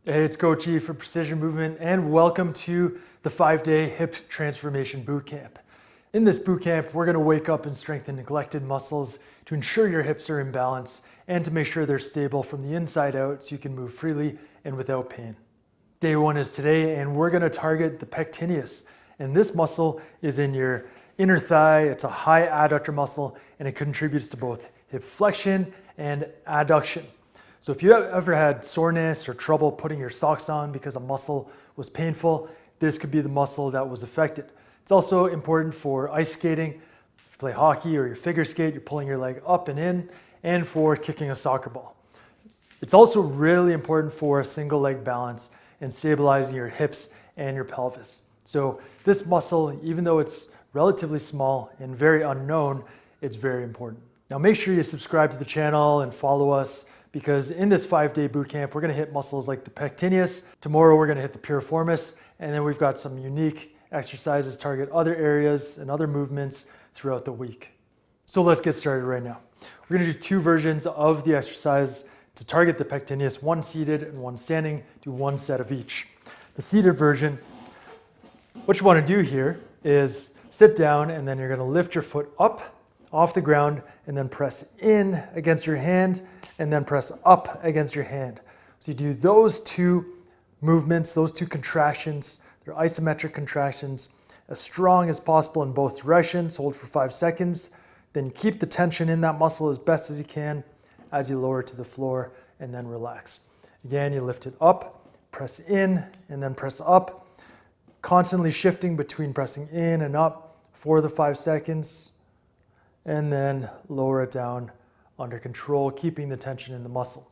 Hey, it's Coach E for Precision Movement, and welcome to the 5-day Hip Transformation Bootcamp. In this bootcamp, we're going to wake up and strengthen neglected muscles to ensure your hips are in balance and to make sure they're stable from the inside out so you can move freely and without pain. Day one is today, and we're going to target the pectineus. And this muscle is in your inner thigh. It's a high adductor muscle, and it contributes to both hip flexion and adduction. So if you have ever had soreness or trouble putting your socks on because a muscle was painful, this could be the muscle that was affected. It's also important for ice skating. If you play hockey or you figure skate, you're pulling your leg up and in, and for kicking a soccer ball. It's also really important for a single leg balance and stabilizing your hips and your pelvis. So this muscle, even though it's relatively small and very unknown, it's very important. Now make sure you subscribe to the channel and follow us, because in this 5-day bootcamp, we're gonna hit muscles like the pectineus. Tomorrow, we're gonna hit the piriformis, and then we've got some unique exercises to target other areas and other movements throughout the week. So let's get started right now. We're gonna do 2 versions of the exercise to target the pectineus, one seated and one standing. Do 1 set of each. The seated version, what you wanna do here is sit down, and then you're gonna lift your foot up off the ground and then press in against your hand and then press up against your hand. So you do those 2 movements, those 2 contractions. They're isometric contractions, as strong as possible in both directions. Hold for 5 seconds. Then keep the tension in that muscle as best as you can as you lower to the floor, and then relax. Again, you lift it up, press in, and then press up. Constantly shifting between pressing in and up for the 5 seconds, and then lower it down under control, keeping the tension in the muscle.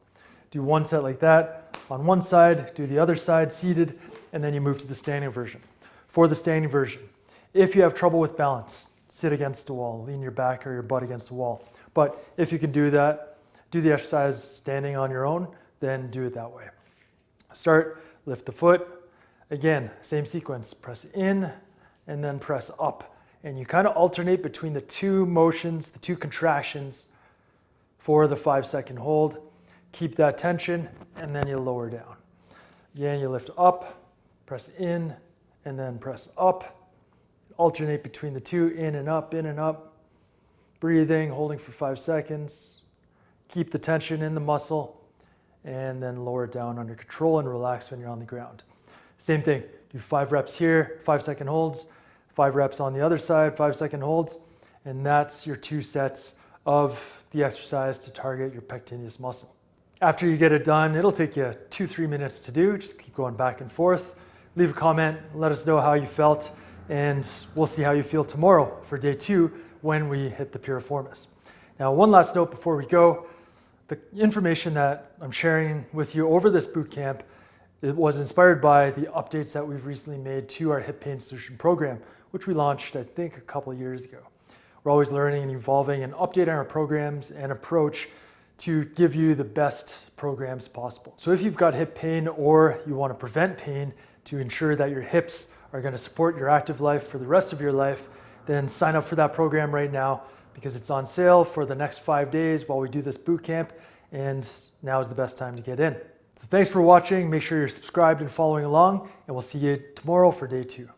Do 1 set like that on one side, do the other side seated, and then you move to the standing version. For the standing version, if you have trouble with balance, sit against the wall, lean your back or your butt against the wall. But if you can do that, do the exercise standing on your own, then do it that way. Start, lift the foot. Again, same sequence, press in and then press up. And you kind of alternate between the 2 motions, the 2 contractions, for the 5-second hold. Keep that tension, and then you lower down. Again, you lift up, press in, and then press up. Alternate between the 2, in and up. Breathing, holding for 5 seconds. Keep the tension in the muscle, and then lower it down under control and relax when you're on the ground. Same thing, do 5 reps here, 5-second holds, 5 reps on the other side, 5-second holds, and that's your 2 sets of the exercise to target your pectineus muscle. After you get it done, it'll take you 2-3 minutes to do. Just keep going back and forth. Leave a comment, let us know how you felt, and we'll see how you feel tomorrow for day 2 when we hit the piriformis. Now, one last note before we go. The information that I'm sharing with you over this bootcamp, it was inspired by the updates that we've recently made to our Hip Pain Solution program, which we launched, I think, a couple of years ago. We're always learning and evolving and updating our programs and approach to give you the best programs possible. So if you've got hip pain or you want to prevent pain to ensure that your hips are going to support your active life for the rest of your life, then sign up for that program right now, because it's on sale for the next 5 days while we do this boot camp, and now is the best time to get in. So thanks for watching. Make sure you're subscribed and following along, and we'll see you tomorrow for day 2.